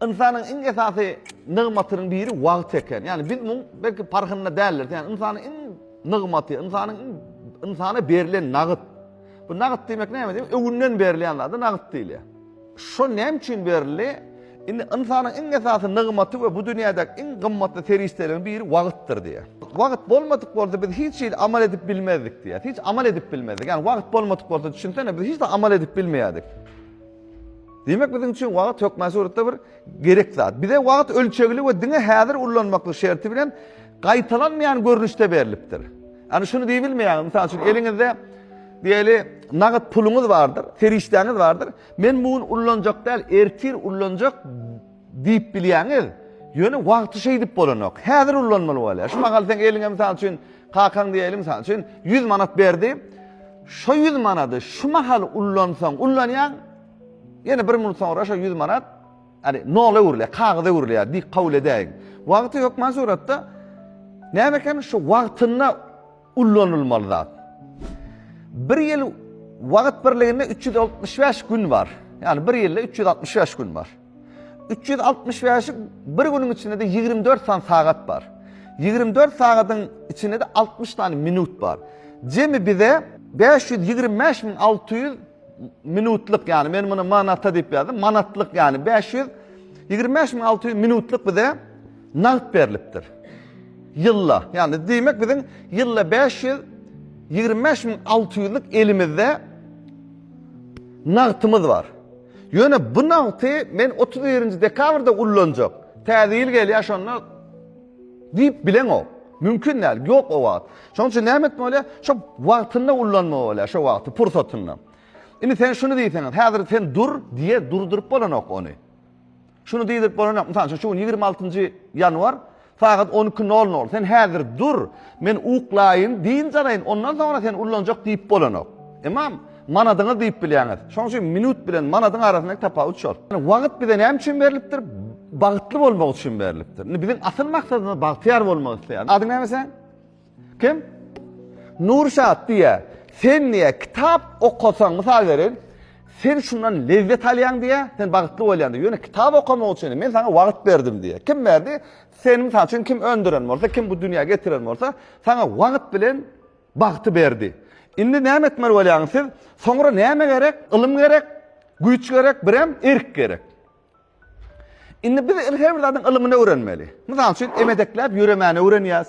insanın en esası nığmatının biri wagt eken. Yani biz bunu belki parhında değerler. Yani insanın en nığmatı, insana berilen nağıt. Bu nağıt demek ne demek? Ögünden berilen adı nağıt değil ya. Şu nem için berili? İnsanın en esası nığmatı ve bu dünyadaki en kımmatlı teristlerin biri wagtdır diye. Wagt bolmadık bolsa biz hiç şey amal edip bilmezdik diye. Hiç amal edip bilmezdik. Yani wagt bolmadık bolsa düşünsene biz hiç de amal edip bilmeydik. Demek bizim için wagt çok mesuretde bir gerek zat. Bir de wagt ölçegili ve dine hazır ullanmaklı şerti bilen qaytalanmayan görünüşte berilipdir. Yani şunu diyebilmeyen, mesela için elinizde diyeli nağıt pulunuz vardır, terişteniz vardır. Men bunu ullanacak değil, ertir ullanacak deyip biliyeniz, yönü wagtı şey deyip bolanok. Hazır ullanmalı ola. Şu makal sen eline mesela için kalkan diyelim mesela için 100 manat berdi. Şu 100 manadı şu mahal ullansan, ullanayan yine bir minut sonra şu 100 manat hani nola urla, kağıda urla, dik kavul edeyin. Wagtı yok mazuratta ne demek şu wagtına ullanılmalı zat. Bir yıl vaqt birliginde 365 gün var. Yani bir yılda 365 gün var. 365 bir günün içinde de 24 saat var. 24 saatin içinde de 60 tane minut var. Cemi bize 525.600 minutluk yani ben bunu manata deyip yazdım. Manatlık yani 525.600 minutluk bize nağıt beriliptir. Yılla yani demek bizim yılla 525.600'luk elimizde nağıtımız var. Yöne bu nağıtı men 31. dekabrda ullanacak. Tədil geliyor şonlar deyip bilen o. Mümkün değil. Yok o vaxt. Şonun için ne etmeli? Şu vaktinde ullanma öyle. Şu vaxtı, fırsatında. Şimdi sen şunu deysen, hazır sen dur diye durdurup bolanok onu. Şunu deyip bolanok. Mesela şu 26. yanvar saat 12.00. Sen hazır dur. Men uqlayın, deyin zarayın. Ondan sonra sen ullanacak deyip bolanok. Emam, manadını deyip biliyeniz. Şonun için minut bilen manadın arasındaki tafavut şol. Yani vaqt bize ne için veriliptir? Bağıtlı olmak için veriliptir. Bizim asıl maksadımız bağıtıyar olmak isteyen. Adın ne mesela? Kim? Nurşat diye. Sen niye kitap okusan misal verin. Sen şundan lezzet alayan diye, sen bağıtlı olayan diye. Yani kitap okumak için ben sana vaqt verdim diye. Kim verdi? Sen misal için kim öndüren olsa, kim bu dünyaya getiren olsa sana vaqt bilen bağıtı verdi. Şimdi ne etmeli olayan siz? Sonra ne gerek? İlim gerek, güç gerek, birem erk gerek. Şimdi biz her birden ilimini öğrenmeli. Mesela için emedeklep yürümeni öğreniyoruz.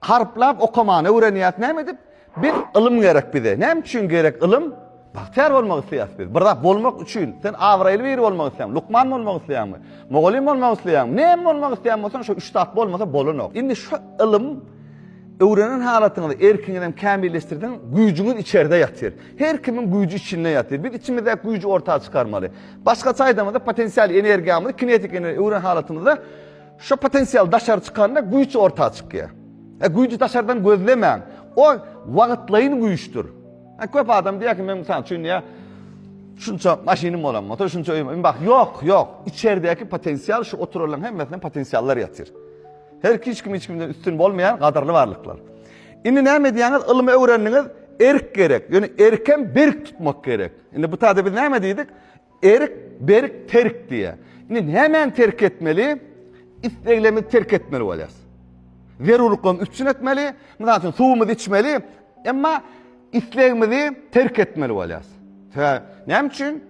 Harplap okumani öğreniyoruz. Ne edip? Bir ilim gerek bize. Ne için gerek ilim? Bahtiyar olmak istiyoruz biz. Burada olmak için. Sen Avraylı biri olmak istiyorsun. Lukman mı olmak istiyorsun? Moğolim olmak istiyorsun? Ne olmak istiyorsun? Şu üstad olmasa bolunok. Şimdi şu ilim öğrenen halatını erkingen kamilleştirdiğin gücünün içeride yatır. Her kimin gücü içinde yatır. Biz içimizdeki gücü ortaya çıkarmalı. Başka saydığımızda potansiyel enerjimizi, kinetik enerji öğren halatında şu potansiyel dışarı çıkanla güç ortaya çıkıyor. Gücü dışarıdan gözlemeyin. O vaqtlayın güçtür. Köp adam diyor ki ben mesela çünkü ya şunca maşinim olan motor şunca oyum. Bak yok. İçerideki potansiyel şu oturulan hemmesinden potansiyeller yatır. Her hiç kimden üstün olmayan kadarlı varlıklar. Şimdi ne diyorsunuz? İlmi öğreniniz erk gerek. Yani erken berk tutmak gerek. Şimdi bu tabi biz ne dedik? Erk, berk, terk diye. Şimdi hemen terk etmeli, isteklerimizi terk etmeli olacağız. Zarurluklarını üstün etmeli, mesela suyumuzu içmeli ama isteklerimizi terk etmeli olacağız. Ne için?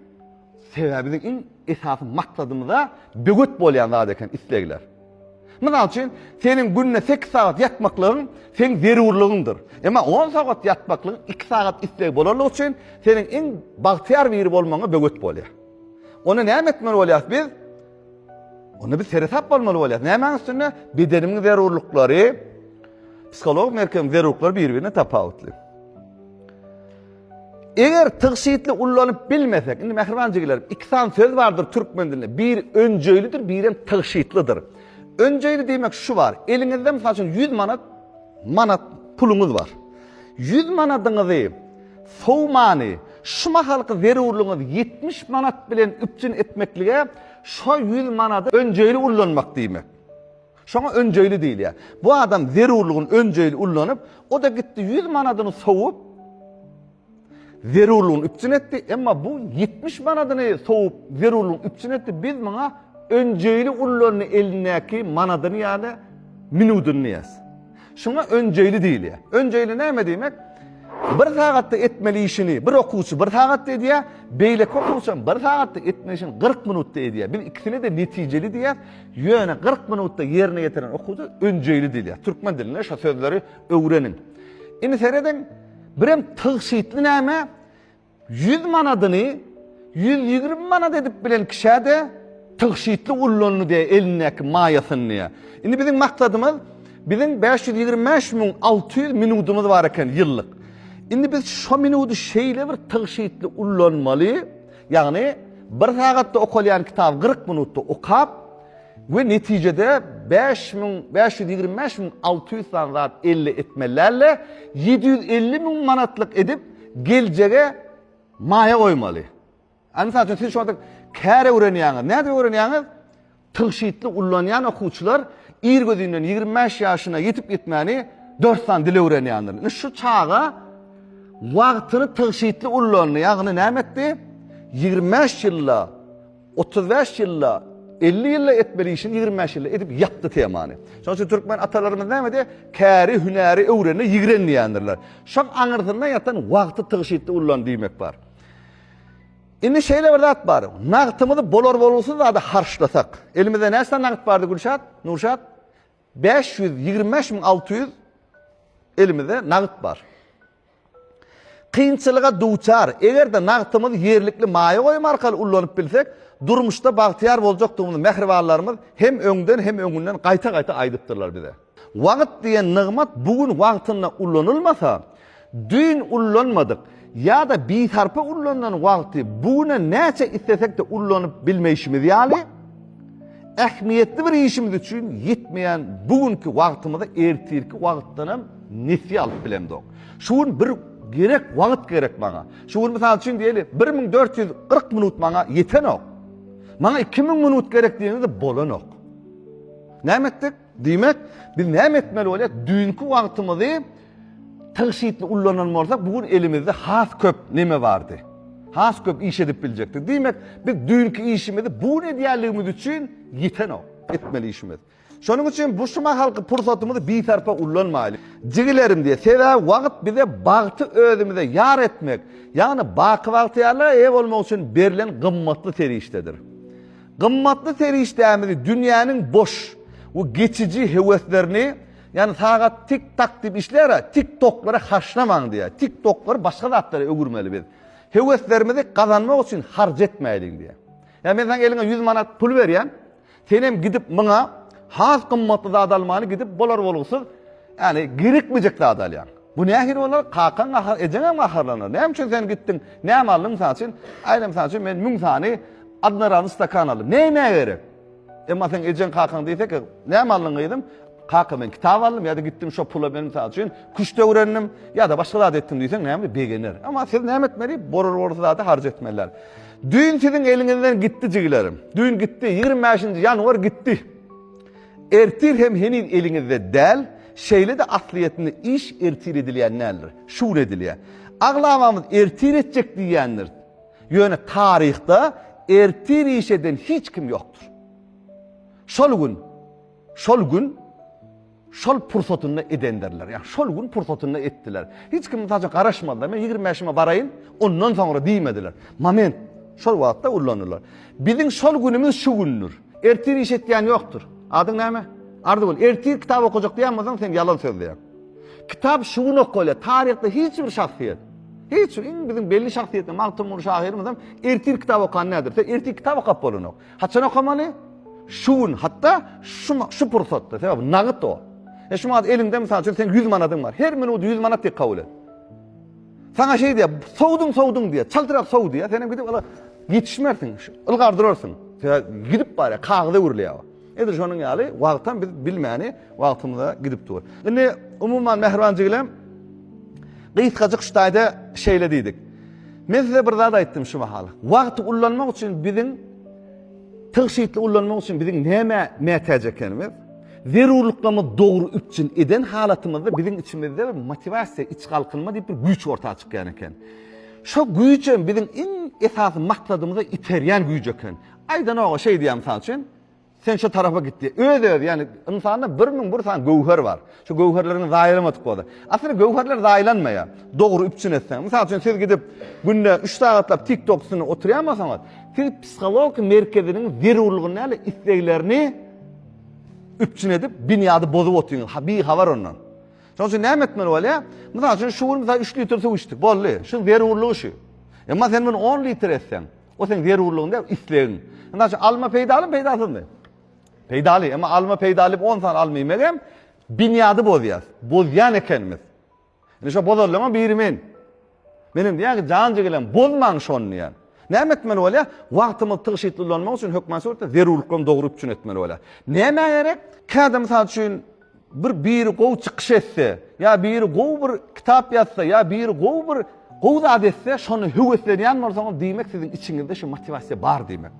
Sebebinin en esası maksadımıza büyük bolayan zaten istekler. Mesela için senin gününe 8 saat yatmaklığın senin zarurluğundur. Ama 10 saat yatmaklığın 2 saat istek bolanlığı için senin en bahtiyar biri olmanı büyük boluyor. Onu ne etmeli olacağız biz? Onu bir seretap olmalı olacağız. Ne hemen üstünde bedenimin zarurlukları, psikolog merkezin zarurlukları birbirine tafavutlu. Eğer tığşitli ullanıp bilmesek, şimdi mehribancıgilerim, 2 tane söz vardır Türkmen dilinde. Bir öncöylüdür, biri tığşitlidir. Önceyli demek şu var. Elinizde mesela için 100 manat pulunuz var. 100 manatınızı soğumanı, şu mahalıkı zarurluğunuzu 70 manat bilen üpçün etmekliğe şu 100 manatı önceyli ullanmak demek. Şuna önceyli değil ya. Bu adam zarurluğun önceyli ullanıp o da gitti 100 manatını soğup zarurluğun üpçün etti ama bu 70 manatını soğup zarurluğun üpçün etti. Biz buna önceyli ullarını elineki manadını yani minudunu yaz. Şuna önceyli değil ya. Önceyli ne demek? Bir saatte etmeli işini bir okuwçy bir saatte diye beýlek okuwçy bir saatte etme işini 40 minutda ediyor. Biz ikisini de netijeli diye ýöne 40 minutda yerine getiren okuwçy önceyli diýilýär. Türkmen diline şu sözleri öwrenin. Indi sereden birem tygşytly näme 100 manadyny 120 manat edip bilen kişäde tygşytly ullanyny diye elineki maýasyny. Indi bizim maksadymız bizim 525.600 minutumuz var eken yıllık. Indi biz şu minutu şeýle bir tygşytly ullanmaly. Yani bir saatda okulyan kitap 40 minutda okap ve neticede 525.600 saat 50 etmelerle 750.000 manatlık edip geleceğe maya koymalı. Anladın siz şu anda kâre öğreniyorsunuz. Nerede öğreniyorsunuz? Tygşytly ullanyan okuwçylar ir gözünden 25 yaşına yetip gitmeni 4 san dil öğreniyorlar. Şu çağa wagtyny tygşytly ullanýan, ýagny näme etdi? 25 ýylla, 35 ýylla, 50 ýylla etmeli işini 25 ýylla edip yapdy temany. Şoň üçin türkmen atalarymyz näme de? Käri, hünäri öwreni ýigrenýändirler. Şoň aňyrtyndan ýatan wagty tygşytly ullan diýmek bar. Indi şeýle bir zat bar. Nagtymyzy bolar bolsa da harçlasak. Elimizde näçe nagt bardy Gülşat? Nurşat? 525.600 elimizde nagt bar. Kıyınçılığa duçar. Eğer de nagtymyz yerlikli maýa goýum arkaly ullanyp bilsek, durmuşda bagtyar boljakdygyny mehribanlarymyz hem öňden hem öňünden gaýta-gaýta aýdypdyrlar bize. Wagt diýen nygmat bugün wagtyna ullanylmasa, dün ullanmadyk. Ya da bir tarpa ullanan wagty bugüne näçe istesek de ullanyp bilmeýişimiz ýaly ähmiýetli bir işimiz üçin ýetmeýän bugünkü wagtymyzda ertirki wagtdan nesli alyp bilemdik. Şuň bir gerek wagt gerek maňa. Şuň mysal üçin diýeli 1440 minut maňa ýetenok. Maňa 2000 minut gerek diýende bolanok. Näme etdik? Diýmek, biz näme etmeli bolýar? Dünkü wagtymyzy tygşytly ullanan bolsak, bugün elimizde has köp neme bardy? Has köp iş edip biljekdik. Diýmek, biz dünkü işimizi bugün edýärligimiz üçin ýetenok etmeli işimiz. Şonuň üçin bu şuma halky pursatymyzy bir tarpa ullanmaýly. Jigilerim diýe, sebäbi wagt bize bagty özümize ýar etmek, ýagny baky wagtyalar ew bolmak üçin berilen gymmatly terişdedir. Gymmatly terişdämizi dünýäniň boş we geçici heweslerini yani saat tik tak dip işler, TikTok'lara haşlamaň diýär. TikTok'lar başga zatlara ögürmeli biz. Heweslerimizi kazanmak için harjetmeýin diýär. Yani men sana eline 100 manat pul berýän, senem gidip muňa has gymmatly zat almany gidip bolar bolgusyz, yani gerekmejek zat alýan. Bu nähir bolar? Kakan ahar ejeňem aharlanar. Näme üçin sen gitdiň? Näme aldyň sen üçin? Aýdym sen üçin men 1000 sany adnaran stakan aldım. Näme gerek? Emma sen ejeň kakan diýsek, näme aldyň diýdim? Kaka men kitap aldım ya da gittim şu pula benim için kuşta öğrendim ya da başka da ettim diysen näme begenir. Ama siz näme etmeli? Borur ortada da harc etmeliler. Düğün sizin elinizden gitti cigilerim. Düğün gitti 25. yanvar gitti. Ertir hem henin elinizde del, şeyle de asliyetinde iş ertir edilýänler, şuur edilýär. Aglamamız ertir etjek diýenler. Ýöne tarihte ertir iş eden hiç kim yoktur. Şol gün şol pursatyny edenderler. Yani şol gün pursatyny etdiler. Hiç kim taýja garaşmadylar. Men 20 ýaşyma baraýyn, ondan soňra diýmediler. Moment, şol wagtda ullanırlar. Biziň şol günimiz şu gündür. Ertir iş etýän ýoktur. Adyň näme? Ardygyl. Ertir kitap okujak diýänmezsen sen ýalan söýleýän. Kitap şu gün okula, tarihte hiç bir şahsiýet. Hiç bizim belli şahsiýetde Magtymur şahyryňyzdan ertir kitap okan nädir? Sen ertir kitap okap bolanok. Haçan okamaly? Şu gün hatta şu pursatda. Sebäbi nagyt o. Şuma elinde misal üçün sen 100 manadyň bar. Her minut 100 manat diýip kabul et. Sana şey diýär, sowdun diýär, çaltyrap sow diýär. Senem gidip ala ýetişmersiň, ylgardyrarsyň. Sen gidip bar, kagda urulýar. Edir şonuň ýaly wagtdan biz bilmäni wagtymyza gidip dur. Indi umumman mehribanjygylem gysgaçyk şu taýda şeýle diýdik. Men size bir zat aýtdym şu mahaly. Wagty ullanmak üçin biziň tygşytly ullanmak üçin biziň näme mätäj ekenimiz? Zerurluklarımız doğru üçün eden halatımızda bizim içimizde bir motivasiya, iç kalkınma deyip bir güç ortaya çıkan eken. Şu güçün bizim en esas maksadımıza iteryen güç eken. Aydan oğa şey diyem san için, sen şu tarafa gitti. Öyle yani insanda bir tane gövher var. Şu gövherlerini zayılamadık oldu. Aslında gövherler zayılanmaya. Doğru üpçün etsen. Mesela siz gidip günde 3 saatlap TikTok'sunu oturayamasanız, siz psikolog merkezinin zerurluğunu yani isteklerini üpçün edip dünyada bozup oturuyorsunuz. Bir havar ondan. Şonun için ne etmeli öyle? Mesela şu mesela 3 litre su içtik. Bolli. Şu zerurluğu şu. Ama sen bunu 10 litre etsen, o senin zerurluğunda isteğin. Mesela alma peydalı peydasız mı? Peydalı ama alma peydalı 10 tane almayayım edem. Dünyada bozuyoruz. Bozuyan ekenimiz. Yani şu bozulma birimin. Benim diye ki canca gelen bozman şonu yani. Ne etmeli öyle? Vaktimiz tığşitli olmak için hükmen sorta zerurluklarını doğru üpçün etmeli öyle. Ne gerek? Kada mesela için bir gov çıkış etse, ya bir gov bir kitap yazsa, ya bir gov bir gov etse, şonu hüvesleyen varsa demek sizin içinizde şu motivasyon var demek.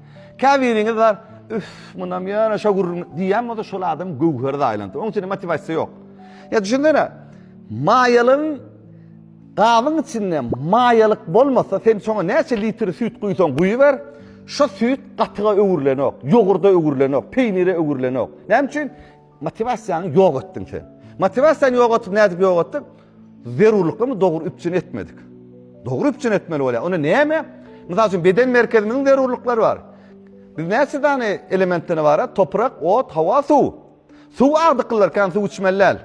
Kaviriniz var, üf, bunam yana şogur diyen o da şol adam gövherde aylandı. Onun için motivasyon yok. Ya düşünsene, mayalın qavın içinde mayalık bolmasa sen sonra neçe litre süt koysan koyuver, şu süt qatığa öwürlenok, yoğurda öwürlenok, peynire öwürlenok. Näme üçin? Motivasyonu yok ettin sen. Motivasyonu yok etip nädip yok etdik? Zerurluklarını doğru üpçün etmedik. Doğru üpçün etmeli öyle. Onu näme? Mesela için beden merkezimizin zerurlukları var. Biz näçe tane elementleri var? Toprak, ot, hava, su. Su ardıqlar su içmeliler.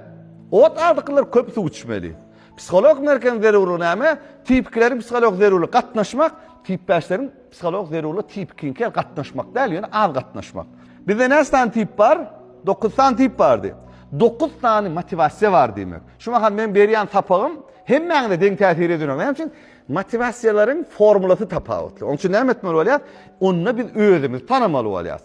Ot ardıqlar köp su içmeli. Psikolog merkezinin zerurluğu näme? Tipiklerin psikolog zerurluğu katnaşmak, tip 5'lerin psikolog zerurluğu tip 2'ye katnaşmak değil, yani az katnaşmak. Bizde näçe tane tip var? 9 tane tip vardı. 9 tane motivasyon var demek. Şu vakat men beriyan tapağım hemmeňde deň täsir ediyor. Näme üçin? Motivasiýalaryň formulası tapawutly. Onun üçin näme etmeli bolýar? Onu biz özümiz tanamaly bolýar.